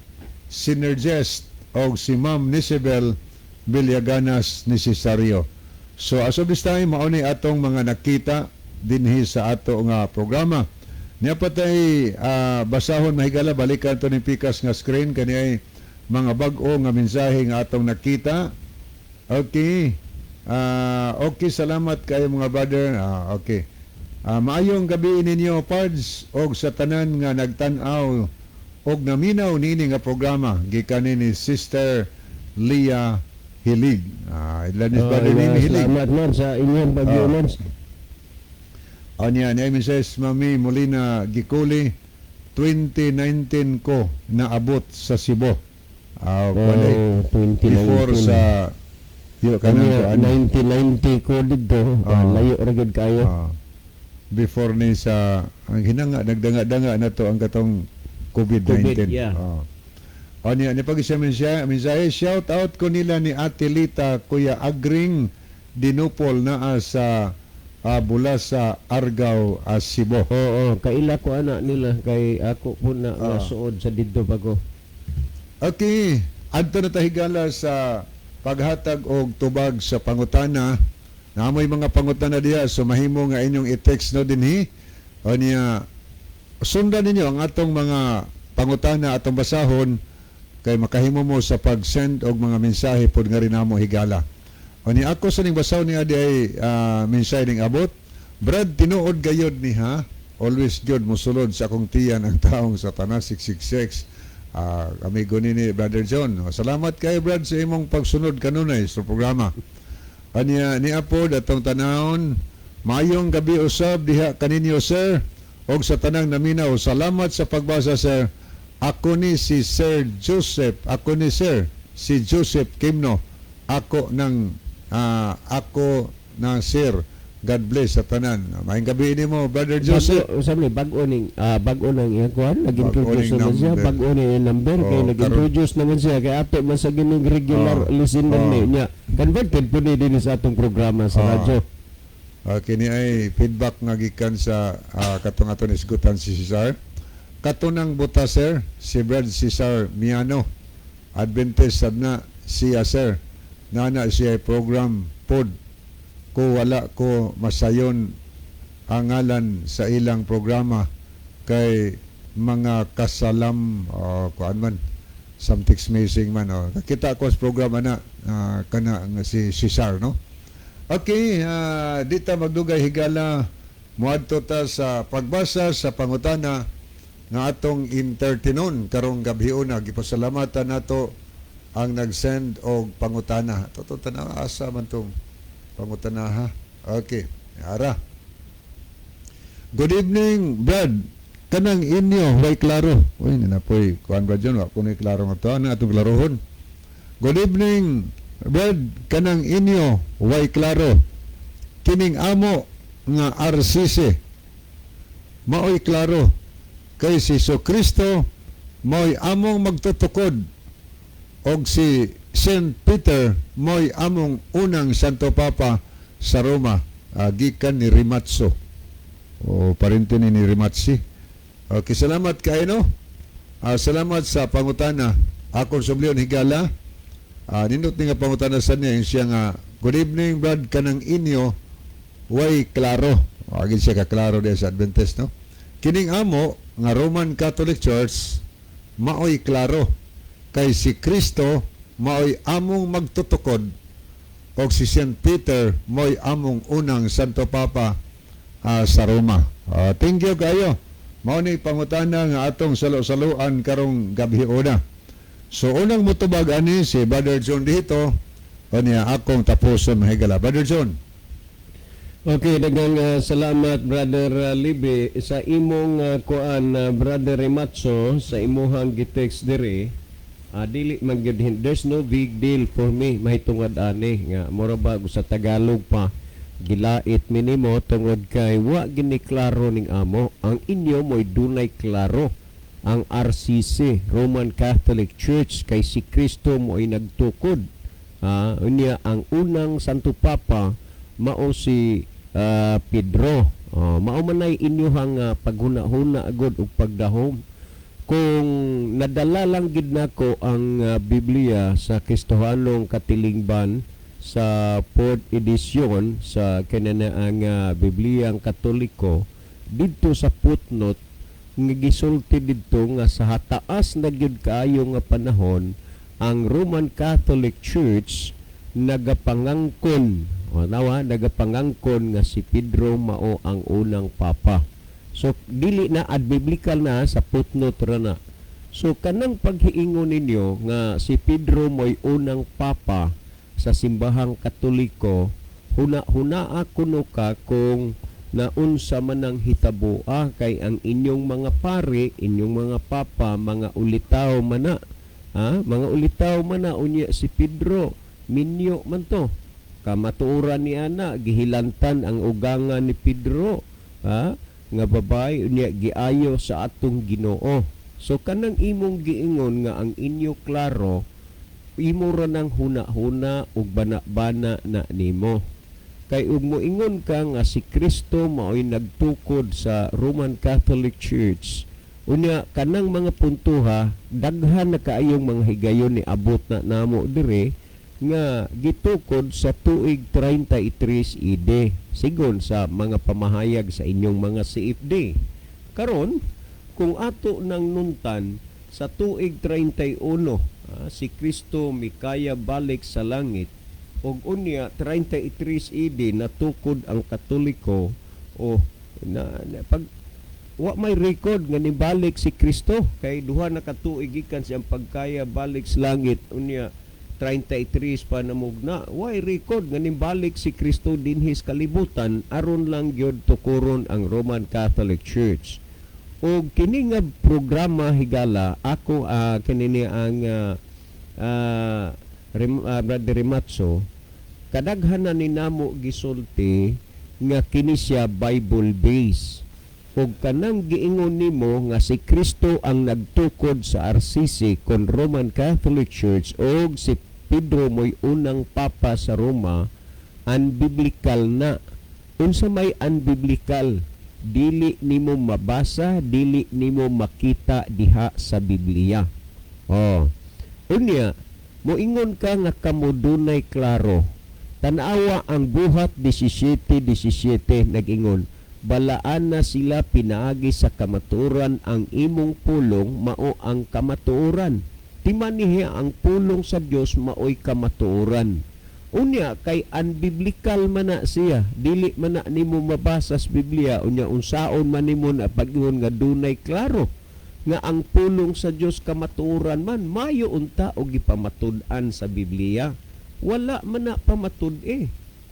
Synergist o si Ma'am Nisibel Villaganas ni Cesario. So as of this time, mauni atong mga nakita dinhi sa ato nga programa. Niya patay basahon mahigala, balikan to ni Pikas nga screen kaniay mga bag-o nga mensahe nga atong nakita. Okay. Okay, salamat kayo mga brother. Okay. Maayong gabi ninyo, Pards, og sa tanan nga nagtan-aw og naminaw nini nga programa gikan ni Sister Leah Hilig. Ilanis ba din Hilig? Salamat man sa inyong pag-iunan. Anya, niya Mrs. Mami Molina Giculi, 2019 ko naabot sa Cebu. 2019. Before sa Kanya 1990 ko dito, layo ragid kayo. Before ni sa ang hinanga nagdanga-danga na to ang katong COVID-19. yeah. Anya ni pag-isamin siya, mensahe shout out ko nila ni Ate Lita, Kuya Agring Dinupol na sa bula sa Argao, Cebu. Oo, kaila ko anak nila kay ako po na nasuod sa didto pa ko. Okay, adto na tahigala sa paghatag og tubag sa pangutana. Namoy mga pangutana diha, so mahimo nga inyong i-text no dinhi. O niya sundan ninyo ang atong mga pangutana atong basahon kay makahimo mo sa pag-send og mga mensahe pod nga rin namo higala. O ni ako sa ning basaw niya di ay mensahe ning abot. Brad, tinuod gayod ni ha. Always good musulod sa akong tiyan ang taong Satanas 666. Amigo ni Brother John. Salamat kay Brad sa imong pagsunod kanunay sa programa. Anya ni Apod atong tanahon, mayong gabi usab diha kaninyo sir og sa tanang naminaw. Salamat sa pagbasa sir. Ako ni si Sir Joseph. Ako ni Sir si Joseph Kimno. Ako ng Sir. God bless sa tanan. Maayong gabi ni mo, Brother Joseph. Sabi bago ning iyang kuan, nag-introduce naman siya, bago ni number kay nag-introduce naman siya kay ato man sa gining regular listener niya. Converted po ni din sa atong programa sa radyo. Kini ay feedback nga gikan sa katong aton isgutan si Cesar. Katunang buta sir, si Brad Cesar Miano. Adventist sabna siya sir. Nana siya program pod ko wala ko masayon ang ngalan sa ilang programa kay mga kasalam kuan man something's missing man nakita ko sa programa na kana nga si Cesar no. Okay, dita magdugay higala muadto ta sa pagbasa sa pangutana nga atong entertainon karong gabhiuna. Gipasalamatan nato ang nag-send og pangutana. Toto tanaw asa man tong pangutana ha. Okay, ara. Good evening, Brad. Kanang inyo way klaro. Uy, nanapoy kuan ba dyan? Ako ni klaro nga to. Ano atong klarohon? Good evening, Brad. Kanang inyo way klaro. Kining amo nga RCC maoy klaro kay si Kristo mo'y among magtutukod og si St. Peter mo'y among unang Santo Papa sa Roma, gikan ni Rimazzo o parente ni Rimazzi. Okay, salamat kayo no. Salamat sa pangutana. Akong subliyon higala, nindot ni nga pangutana sa niya yung siya nga, good evening Brad, kanang inyo way klaro. Agin siya ka-klaro diya sa Adventist no. Kining amo nga Roman Catholic Church maoy klaro kay si Kristo maoy among magtutukod o si St. Peter maoy among unang Santo Papa sa Roma. Thank you kayo. Mao ni pangutana nga atong salo-saluan karong gabi una. So unang mutubag ani si Brother John dito o niya akong tapuson mahigala. Brother John. Okay, dagang salamat Brother Libby sa imong kuan Brother Rimazzo sa imuhang gitext diri. Dili man gyud there's no big deal for me mahitungod ani nga mura ba sa Tagalog pa gilait minimo tungod kay wa gini klaro ning amo ang inyo mo'y dunay klaro ang RCC Roman Catholic Church kay si Kristo mo'y nagtukod unya ang unang Santo Papa mao si Pedro. Mao man ay inyuhang paghuna-huna agud og pagdahom. Kung nadala lang gid nako ang Biblia sa Kristohanong Katilingban sa 4th edition sa kananaang Bibliang Katoliko, didto sa footnote nga gisulti didto nga sa hataas na gyud kaayo nga panahon ang Roman Catholic Church nagapangangkon nagapangangkon nga si Pedro mao ang unang papa. So dili na ad biblical na sa footnote ra na. So kanang paghiingon ninyo nga si Pedro mo'y unang papa sa simbahang Katoliko, huna kuno ka kung naunsa man ang hitaboa kay ang inyong mga pare, inyong mga papa, mga ulitaw man na. Mga ulitaw man na unya si Pedro, minyo man to. Kamatuoran ni ana gihilantan ang ugangan ni Pedro, nga babay unya giayo sa atong Ginoo. So kanang imong giingon nga ang inyo klaro, imo ra nang huna-huna ug bana-bana na nimo. Kay ug moingon ka nga si Kristo mao'y nagtukod sa Roman Catholic Church, unya kanang mga puntuha daghan na kaayong mga higayon ni abot na namo dire nga gitukod sa tuig 33 AD sigon sa mga pamahayag sa inyong mga CFD. Karon kung ato nang nuntan sa tuig 31 si Kristo mikaya balik sa langit ug unya 33 AD natukod ang Katoliko pag wa may record nga nibalik si Kristo kay duha na ka tuig gikan siyang pagkaya balik sa langit unya 33 pa namugna, why record nga nimbalik si Kristo dinhis kalibutan aron lang gyud tukuron ang Roman Catholic Church. O kini nga programa higala ako kinini ang Brother Rimatso, kadaghan na ninamo gisulti nga kini siya Bible based. Ug kanang giingon nimo nga si Kristo ang nagtukod sa RCC kon Roman Catholic Church ug si Pedro mo'y unang papa sa Roma, unbiblical na. Unsa may unbiblical? Dili nimo mabasa, dili nimo makita diha sa Biblia. Unya, moingon ka nga kamo dunay klaro. Tanawa ang buhat 17:17 nag-ingon, balaan na sila pinaagi sa kamatuoran, ang imong pulong mao ang kamatuoran. Timanihi ang pulong sa Dios maoy kamatuoran. Unya kay unbiblical man na siya, dili man na nimo mabasa sa Biblia, unya unsaon man nimo na pag-ingon nga dunay klaro nga ang pulong sa Dios kamatuoran man, mayo unta og gipamatud-an sa Biblia. Wala man na pamatud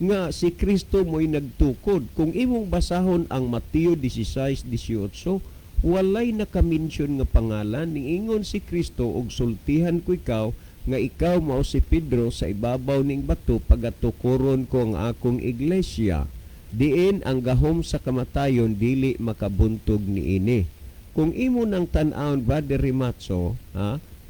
nga si Kristo mo'y nagtukod. Kung imong basahon ang Mateo 16:18, walay nakamention nga pangalan ning ingon si Kristo og sultihan ko ikaw nga ikaw mao si Pedro sa ibabaw ning bato pagatukuron ko ang akong iglesia. Diin ang gahom sa kamatayon dili makabuntog niini. Kung imo nang tan-awon Brother Rimatso,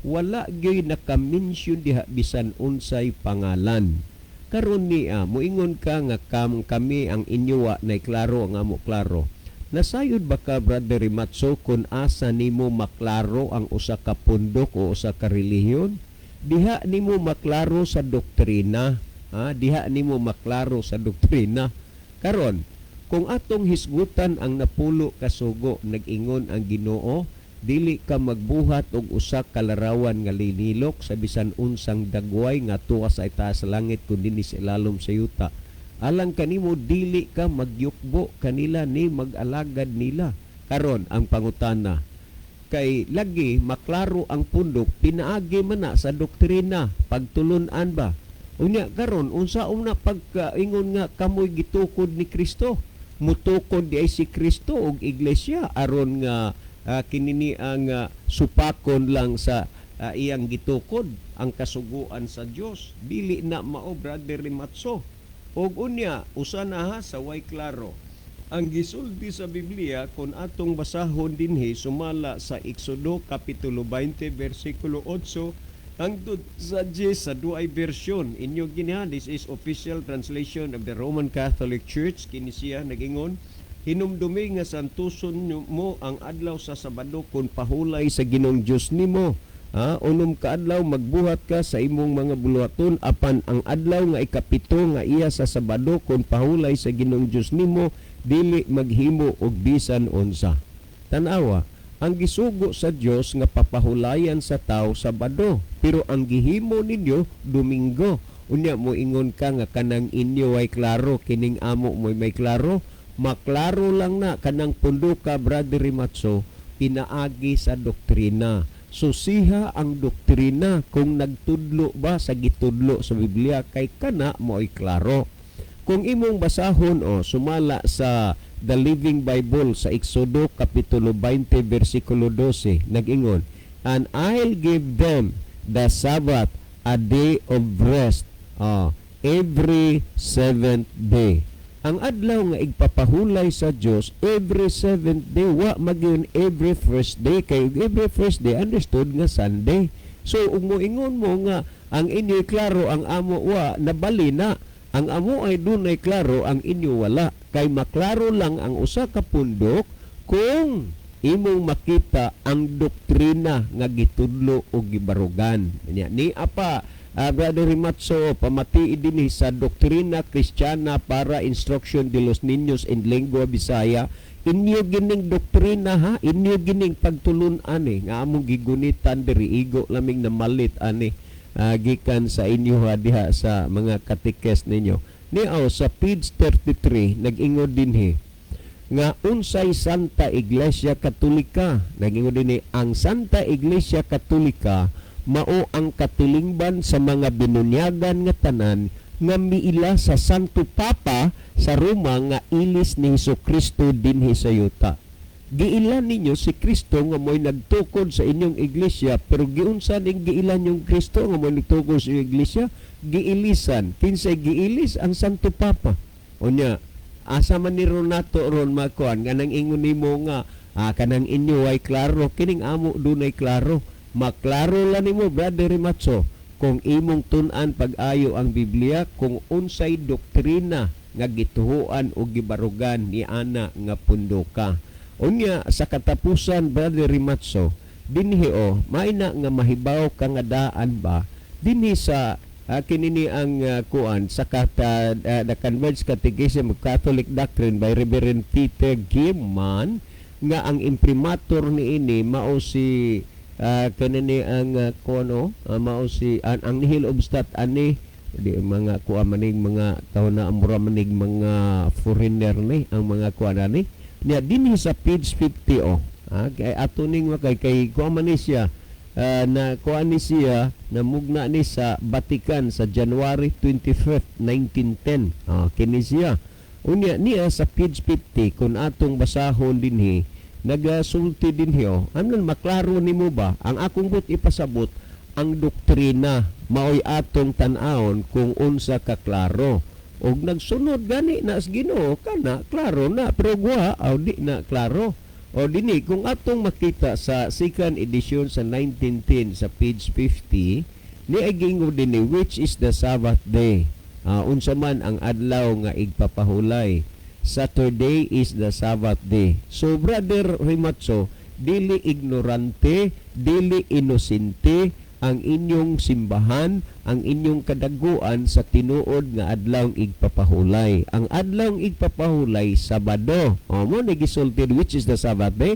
wala gyud nakamention diha bisan unsay pangalan. Karon niya moingon ka nga kami ang inyowa na klaro nga mo klaro. Nasayod ba ka Brother Rimatso kung asa nimo maklaro ang usa ka pundok o usa ka relihiyon? Diha nimo maklaro sa doktrina, diha nimo maklaro sa doktrina. Karon, kung atong hisgutan ang napulo ka sugo, nag-ingon ang Ginoo, dili ka magbuhat og usa ka larawan nga linilok sa bisan unsang dagway nga tuwa sa itaas sa langit kun dinhi sa ilalom sa yuta. Alang kanimo dili ka magyukbo kanila ni mag-alagad nila. Karon ang pangutana, kay lagi maklaro ang pundok, pinaagi man na sa doktrina, pagtulunan ba? Unya karon unsaon na pagkaingon nga kamoy gitukod ni Kristo? Mutukod di ay si Kristo og iglesia aron nga kinini ang supakon lang sa iyang gitukod ang kasuguan sa Dios. Dili na mao Brother Rimatso. Og unya usa na sa way klaro ang gisulti sa Biblia kung atong basahon dinhi sumala sa Exodo kapitulo 20 bersikulo 8 Hangtod sa G sa duay version inyo giniha, this is official translation of the Roman Catholic Church. Kini siya nagingon, hinumdumi nga santuson mo ang adlaw sa Sabado kung pahulay sa Ginoong Dios nimo. Unom ka adlaw magbuhat ka sa imong mga buluhaton, apan ang adlaw nga ikapito nga iya sa Sabado kung pahulay sa Ginoong Dios nimo, dili maghimo og bisan unsa. Tanawa, ang gisugo sa Dios nga papahulayan sa tao Sabado, pero ang gihimo ninyo Domingo. Unya mo ingon ka nga kanang inyo ay klaro, kining amo mo may klaro, maklaro lang na kanang pundo ka, Brother Rimatso, pinaagi sa doktrina. So siha ang doktrina kung nagtudlo ba sa gitudlo sa Biblia, kay kana mo ay klaro. Kung imong basahon sumala sa The Living Bible sa Exodo Kapitulo 20 versikulo 12, nag-ingon, and I'll give them the Sabbath a day of rest every seventh day. Ang adlaw nga igpapahulay sa Dios every seventh day, wa magyon every first day, kay every first day understood nga Sunday. So ug moingon mo nga ang inyo klaro, ang amo wa nabali na, ang amo ay dunay klaro, ang inyo wala. Kay maklaro lang ang usa ka pundok kung imong makita ang doktrina nga gitudlo o gibarugan. Ni apa Brother Rimatso, pamati dinhi sa Doktrina Kristiyana para Instruction de los Niños in Lengua Bisaya. Inyo gining doktrina ha, inyo gining pagtulon ani nga among gigunitan diri, igo laming na malit ani gikan sa inyo diha sa mga katikes ninyo. Niaw sa page 33 nag-ingod dinhi nga unsay Santa Iglesia Katolika. Nag-ingod dinhi ang Santa Iglesia Katolika mao ang katilingban sa mga binunyagan nga tanan nga miila sa Santo Papa sa Roma nga ilis ni Hesukristo dinhi sa yuta. Giilan ninyo si Kristo nga mo'y nagtukod sa inyong iglesia, pero giunsa ning giilan yung Kristo nga mo'y nagtukod sa inyong iglesia? Giilisan. Kinsay giilis? Ang Santo Papa. Unya, asa man ni Ronato ron makuan nga nang ingon nimo nga kanang inyo ay klaro, kining amo dunay klaro. Maklaro lang nimo, Brother Rimatso, kung imong tun-an pag-ayo ang Biblia, kung unsay doktrina nga gituhuan o gibarugan ni ana nga pundoka. Unya sa katapusan, Brother Rimatso, dinhi maina nga mahibaw ka nga daan ba dinhi sa kinini ang kuan sa the Converged Catechism of Catholic Doctrine by Reverend Peter Gimman, nga ang imprimatur ni ini mao si kanini ang mao si ang nihil obstat ani di mga kuan maning mga tawo na amura maning mga foreigner ni ang mga kuan ani niya dinhi sa page 50 kay ato ning kay kuan man ni siya na kuan ni siya namugna ni sa Vatican sa January 25, 1910. Kini siya unya niya sa page 50 kun atong basahon dinhi nagasulti dinhi anon maklaro nimo ba ang akong but ipasabot ang doktrina maoy atong tan-awon kung unsa ka klaro og nagsunod gani na sa Ginoo kana klaro na, pero guha di na klaro. O dini kung atong makita sa second edition sa 1910 sa page 50 ni ay gingon dinhi which is the Sabbath day. Unsa man ang adlaw nga igpapahulay, Saturday is the Sabbath day. So Brother Rimatso, dili ignorante, dili inosente ang inyong simbahan, ang inyong kadaguan sa tinuod nga adlawng igpapahulay. Ang adlawng igpapahulay Sabado. Mo nagisultid which is the Sabbath day.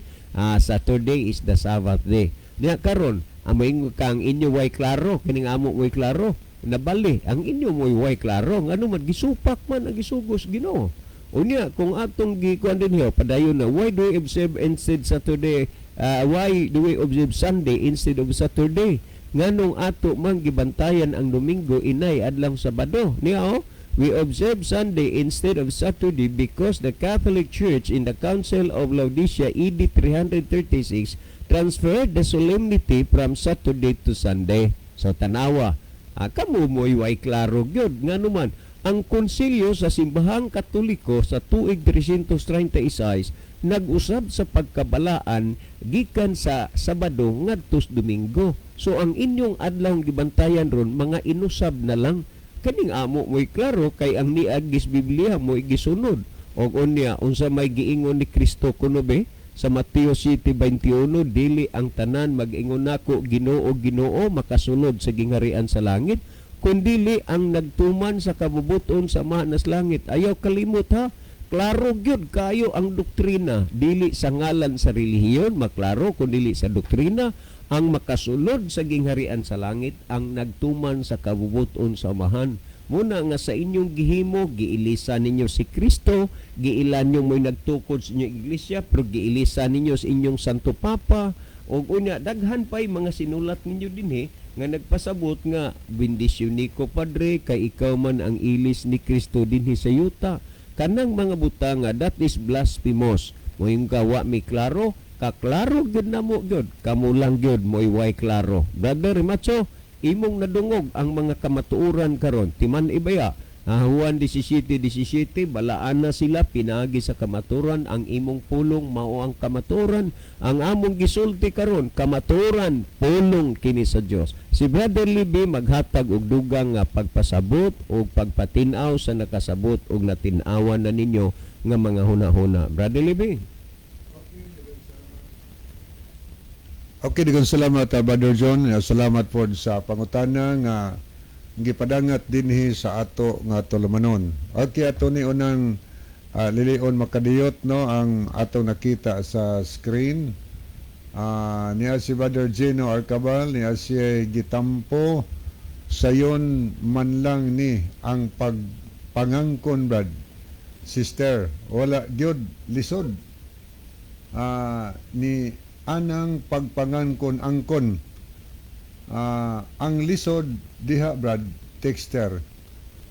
Saturday is the Sabbath day. Niya karon, amay kang inyo way klaro, kining amo way klaro. Nabali, ang inyo mo'y way klaro. Ano man, gisupak man ang gisugos Ginoo. Unya, kung atong gikuan din padayon na, why do we observe instead Saturday? Why do we observe Sunday instead of Saturday? Nganong ato man gibantayan ang Domingo inay adlaw Sabado. Niya we observe Sunday instead of Saturday because the Catholic Church in the Council of Laodicea AD 336 transferred the solemnity from Saturday to Sunday. So tanawa, kamo mo'y way klaro gyud nganuman ang konsilyo sa simbahang Katoliko sa tuig 336 nag-usab sa pagkabalaan gikan sa Sabado ngadto Domingo. So ang inyong adlaw gibantayan ron mga inusab na lang kaning amo mo'y klaro kay ang niagis Biblia mo'y gisunod. Og unya unsa may giingon ni Kristo kuno be sa Mateo 7:21 dili ang tanan mag-ingon nako Ginoo Ginoo makasunod sa gingharian sa langit kundili ang nagtuman sa kabubuton sa manas langit. Ayaw kalimot ha. Klaro gyud kayo ang doktrina dili sa ngalan sa relihiyon maklaro kundili sa doktrina ang makasulod sa gingharian sa langit ang nagtuman sa kabubuton sa amahan. Muna nga sa inyong gihimo, giilisa ninyo si Kristo, giilan nyo mo'y nagtukod sa inyong iglesia, pero giilisa ninyo sa inyong Santo Papa, o unya, daghan pa'y mga sinulat ninyo din nga nagpasabot nga, bendisyon ni ko Padre, kay ikaw man ang ilis ni Kristo din sa yuta. Kanang mga butanga, that is blasphemous. Mo'y gawa may klaro, kaklaro gyud na mo gyud, kamulang gyud mo'y way klaro. Brother Macho, imong nadungog ang mga kamatuoran karon timan ibaya Juan 17:17 balaan na sila pinagi sa kamaturan ang imong pulong mao ang kamaturan ang among gisulti karon kamaturan pulong kini sa Dios. Si Brother Libby maghatag og dugang nga pagpasabot o pagpatin-aw sa nakasabot og natin-awan na ninyo nga mga hunahuna. Brother Libby. Okay, daghang salamat Brother John. Salamat po sa pangutana nga gipadangat dinhi sa ato nga tulumanon. Okay, ato ni unang lilion makadiyot no ang ato nakita sa screen. Niya si Brother Gino Arcabal, niya siya gitampo sayon man lang ni ang pagpangangkon brad. Sister, wala gyud lisod. Ni anang pagpangangkon angkon ang lisod diha brad texter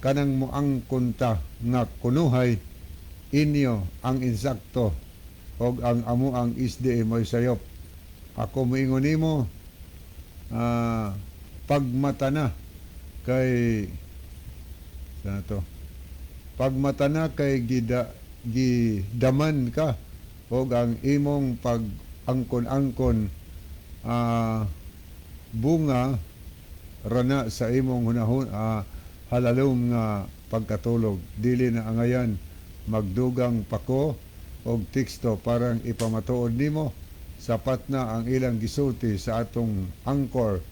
kanang mo ang kunta nga kunuhay inyo ang insakto og ang amo ang isdi mo'y sayop. Ako moingon nimo pagmata na kay sana to pagmata na kay gidaman ka og ang imong pag angkon-angkon bunga rana sa imong hunahon halalom nga pagkatulog dili na angayan magdugang pako og teksto parang ipamatuod nimo sapat na ang ilang gisulti sa atong anchor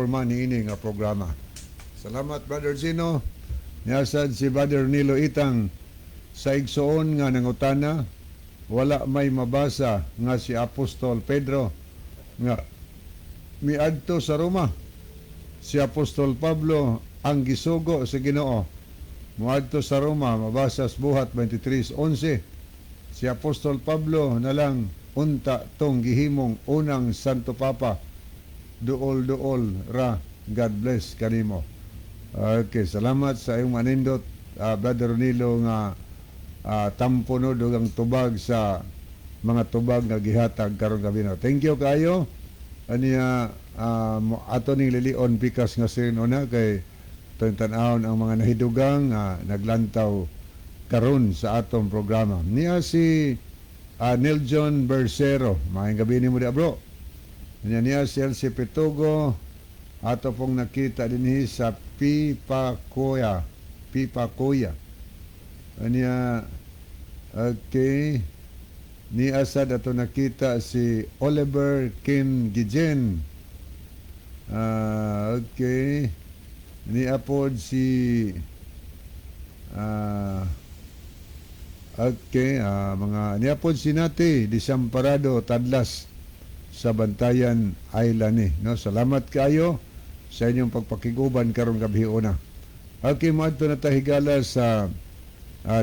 man niini nga programa. Salamat Brother Gino. Niasad si Brother Nilo Itang sa igsoon nga nangutana wala may mabasa nga si Apostol Pedro nga miadto sa Roma. Si Apostol Pablo ang gisugo sa Ginoo. Muadto sa Roma, mabasa sa Buhat 23:11. Si Apostol Pablo na lang unta tong gihimong unang Santo Papa. Duol-duol ra. God bless kanimo. Okay, salamat sa iyong manindot Brother Nilo nga tampo no dugang tubag sa mga tubag nga gihatag karon gabi no. Thank you kayo. Aniya ato ning lilion pikas nga sinuna kay tan-awon ang mga nahidugang naglantaw karon sa atong programa. Niya si Neljon Bersero. Maayong gabi nimo dia bro. Niya si Elsie Petugo. Ato pong nakita dinhi sa Pipacoya. Aniya, okay, ni asad ato nakita si Oliver Kim Gijen. Okay, ni apod si mga ni apod si Nati Disamparado Tadlas sa Bantayan Island no. Salamat kayo sa inyong pagpakiguban karong gabi una. Okay, maadto na tahigala sa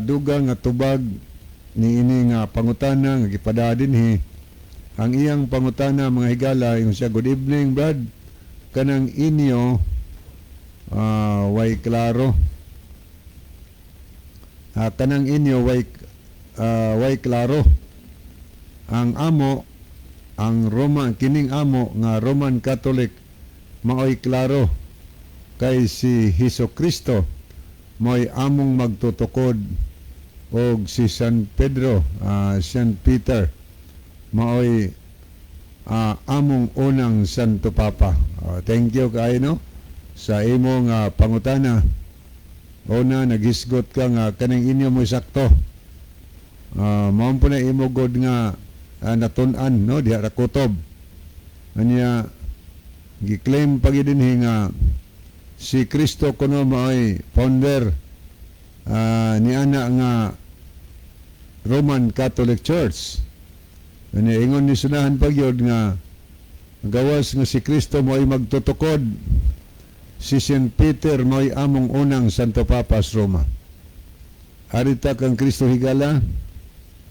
dugang nga tubag ni ini nga pangutana nga gipada dinhi. Ang iyang pangutana mga higala ingon siya, good evening Brad, kanang inyo way klaro kanang inyo way klaro ang amo ang kining amo nga Roman Catholic maoy klaro kay si Hesukristo mo'y among magtutukod og si San Pedro, San Peter maoy among unang Santo Papa. Thank you kayo no sa imong pangutana. Una, naghisgot ka nga kaning inyo mo sakto. Mao po na imo god nga natun-an no diha ra kutob. Anya giklaim pagidinhi nga si Kristo kuno mao'y founder ni ana nga Roman Catholic Church. Anya ingon ni sunahan pagyod nga gawas nga si Kristo mo'y magtutukod, si St. Peter mo'y among unang Santo Papa sa Roma. Arita kang Kristo higala,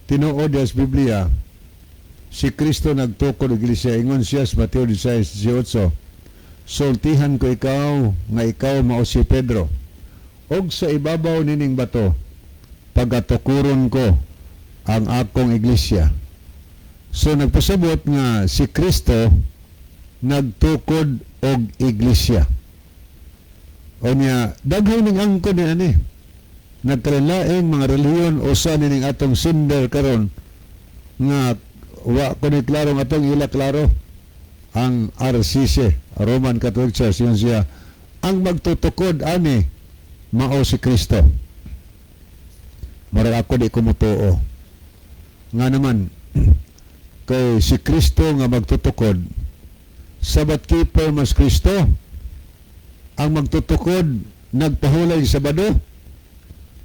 tinuod sa Biblia, si Kristo nagtukod ang iglesia. Ingon siya sa Mateo 16:18, sultihan ko ikaw nga ikaw mao si Pedro, og sa ibabaw nining bato pagatukuron ko ang akong iglesia. So nagpasabot nga si Kristo nagtukod og iglesia. O niya, daghan ning angkon ni ani. Nagkalaing mga reliyon usa ning atong sinder karon nga wa ko ni klaro nga atong ila klaro ang RCC, Roman Catholic Church, yun siya ang magtutukod ani mao si Kristo. Murag ako di kumutuo nga naman kay si Kristo nga magtutukod, Sabbath keeper mas Kristo ang magtutukod, nagpahulay Sabado,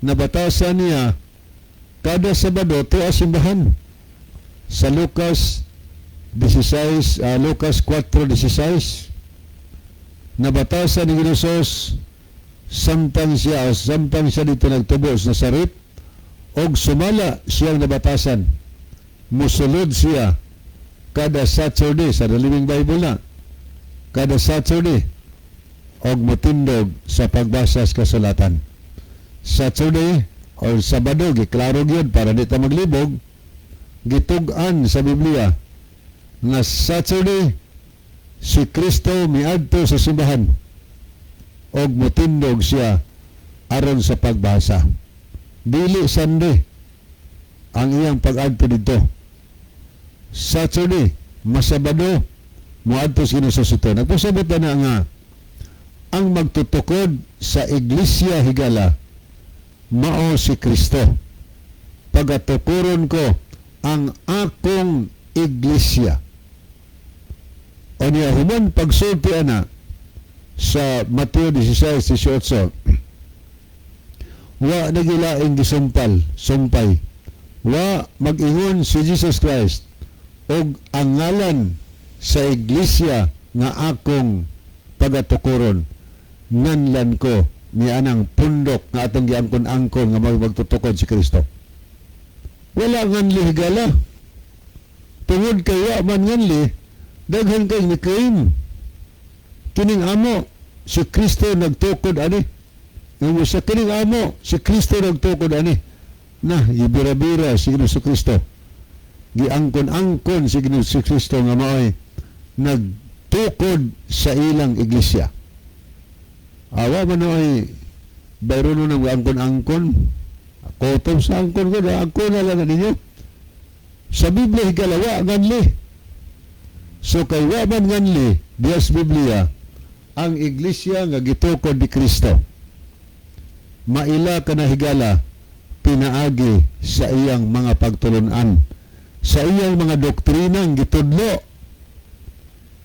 nabatasan niya kada Sabado tuwa simbahan. Sa Lucas 4:16 nabatasan ni Jesus samtang siya dito nagtubo sa Nazaret, og sumala siyang nabatasan, musulod siya kada Saturday sa Living Bible na kada Saturday og mutindog sa pagbasa sa kasulatan. Saturday o Sabado giklaro gyud para di ta maglibog, gitug-an sa Biblia nga Saturday si Kristo miadto sa simbahan og mutindog siya aron sa pagbasa. Dili Sunday ang iyang pag-adto dito. Saturday, masabado, muadto sa Kinasusuto. Nagpasabot na nga ang magtutukod sa iglesia higala mao si Kristo. Pagatukuron ko ang akong iglesia. O niya human pagsulti ana sa Mateo 16:18, wa nagilaing sumpay, wa mag-ingon si Jesus Christ og ang ngalan sa iglesia nga akong pagatukuron, nganlan ko ni anang pundok nga atong giangkon-angkon nga magtutukod si Kristo. Wala nganli higala. Tungod kay wa man nganli, daghan kay ni claim. Kining amo si Kristo nagtukod ani. Nga sa kining amo si Kristo nagtukod ani. Na ibira-bira si Kristo. Giangkon-angkon si Kristo nga mao'y nagtukod sa ilang iglesia. Awa man ay bayron nang angkon-angkon. Kotom sa angkon ko, angkon na lang ninyo. Sa Biblia higalawa nganli. So kay wa man nganli dias Biblia ang iglesia nga gitukod ni Kristo. Maila ka na higala pinaagi sa iyang mga pagtulunan, sa iyang mga doktrinang gitudlo.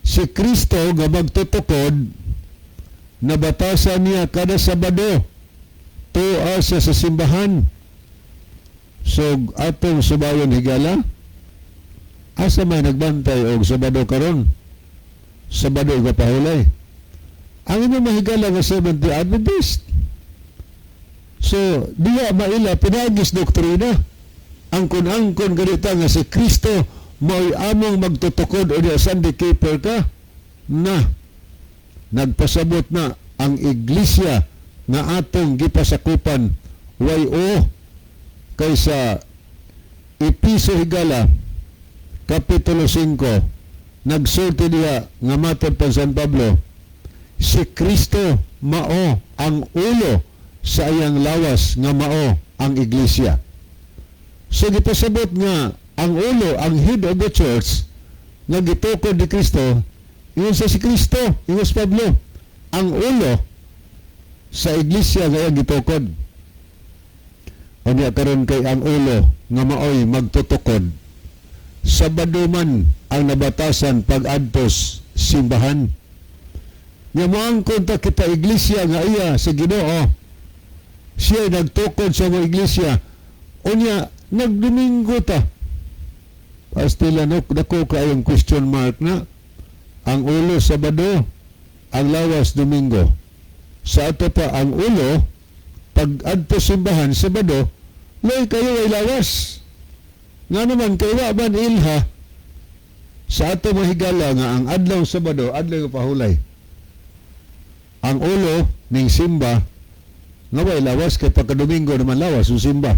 Si Kristo nga magtutukod, nabatasan niya kada Sabado tuwa siya sa simbahan. So atong subayon higala, asa may nagbantay og Sabado karon? Sabado igapahulay. Ang inyong mahigala nga Seventh-day Adventist. So diya maila pinagis doktrina angkon-angkon ganita nga si Kristo mo'y among magtutukod o diya Sunday keeper ka na nagpasabot na ang iglesia nga atong gipasakupan way kaysa Episo higala Kapitulo 5 nagsulti diya nga matod pa San Pablo, si Kristo mao ang ulo sa iyang lawas nga mao ang iglesia. So gipasabot nga ang ulo, ang head of the church nga gitukod ni Kristo, yun sa si Kristo, yun sa Pablo, ang ulo sa iglesia nga gitukod. O niya karon kay ang ulo nga maoy magtutukod. Sabado man ang nabatasan pag-adtos simbahan. Nga moangkon ta kita iglesia nga iya sa Ginoo. Siya nagtukod sa mga iglesia. O niya, nagdomingo ta. Pastila dako kayong question mark na ang ulo Sabado, ang lawas Domingo. Sa ato pa ang ulo pag adto simbahan Sabado, loy kayo ay lawas. Nga naman kay wa man ilha sa ato mahigala nga ang adlaw Sabado adlaw pahulay. Ang ulo ning simba nga way lawas kay pagka Domingo naman lawas ang simba.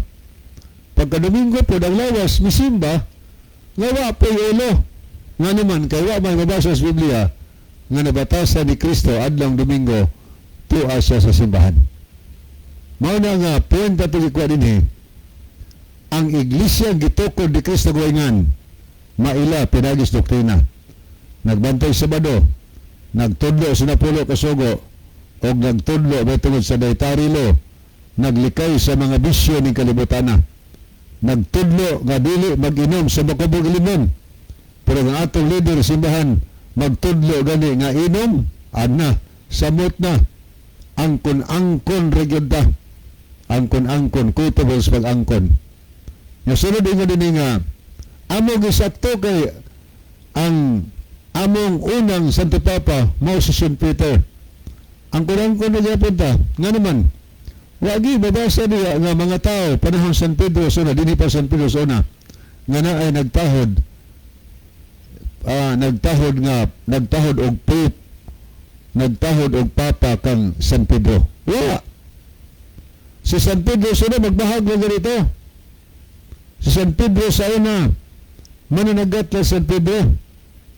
Pagka Domingo po ang lawas misimba nga wa po ulo. Nga naman kay wa may mabasa sa Biblia nga nabatasan ni Kristo adlaw Domingo tuwa siya sa simbahan. Mao na nga puwenta to gikuha dinhi. Ang iglesia gitukod ni Kristo goingan maila pinagis doktrina. Nagbantay Sabado, nagtudlo sa napulo ka sugo o nagtudlo may tungod sa dietary law, naglikay sa mga bisyo ng kalibutana, nagtudlo nga dili mag-inom sa makubog limon, pero ang atong leader simbahan magtudlo gani nga inom, ana, samot na, angkon-angkon region ta, angkon-angkon, kutables pag-angkon. Nga sunod din nga, among isakto kay ang among unang Santo Papa, mao si St. Peter. Ang kurang-kurang na punta, nga naman, wagi babasa niya nga mga tao, panahon San Pedro Sona, dini pa San Pedro Sona, nga na ay nagtahod og Pope, nagtahod og Papa kang San Pedro. Wala. Si San Pedro Sona, magbahag na ganito. Si San Pedro sa una, mananagat lang San Pedro,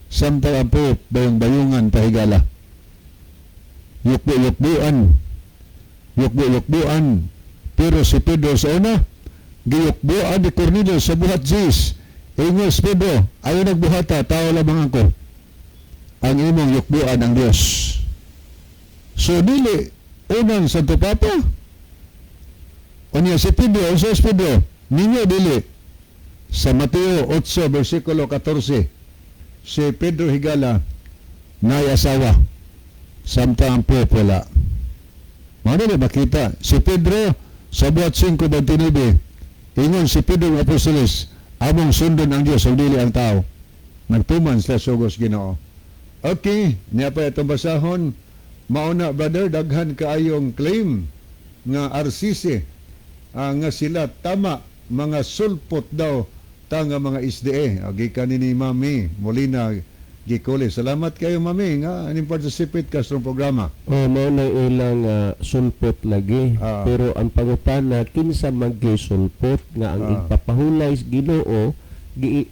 samtang ang Pope, bayong-bayungan, pahigala. Yukbo-yukbuan, pero si Pedro sa una giyukbuan ni Cornelius sa buhat Jis. Ingos Pedro, ayaw nagbuhata, tao lamang ako. Ang imong yukbuan ang Diyos. So dili unang Santo Papa. O niya si Pedro, si Pedro, ninyo dili. Sa Mateo 8 versikulo 14, si Pedro higala nay asawa. Samtang po wala. Mano na makita si Pedro sa buhat 5:29. Ingon si Pedro ng Apostoles, among sundon ang Dios ug dili ang tao. Nagtuman sila sugos Ginoo. Okay, niya pa itong basahon. Mauna brother, daghan kaayong claim nga RCC nga sila tama mga sulpot daw ta nga mga SDA. Gikan ni Mami Molina Gikole. Salamat kayo Mami nga aning participate ka sa programa. Mao na ilang sulpot lagi. Pero ang pangutana kinsa maggisulpot nga ang ipapahulay Ginoo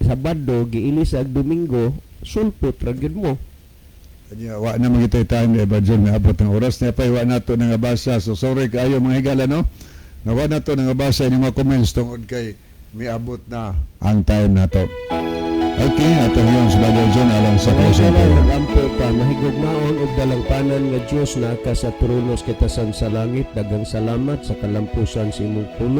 Sabado giilis ag Domingo sulpot ra gyud mo. Kanya wa na magitay time ba dyan nga abot ng oras na pa wa nato nga basa. So sorry kayo mga higala no. Nga wa nato nga basa ining mga comments tungod kay miabot na ang time nato. Okay, ato yung sebagai dyan alang sa closing prayer. Nagampo pa, mahigugmaon og dalangpanan nga Dios na ka sa tronos kita sa langit. Dagang salamat sa kalampusan sa imong pulo.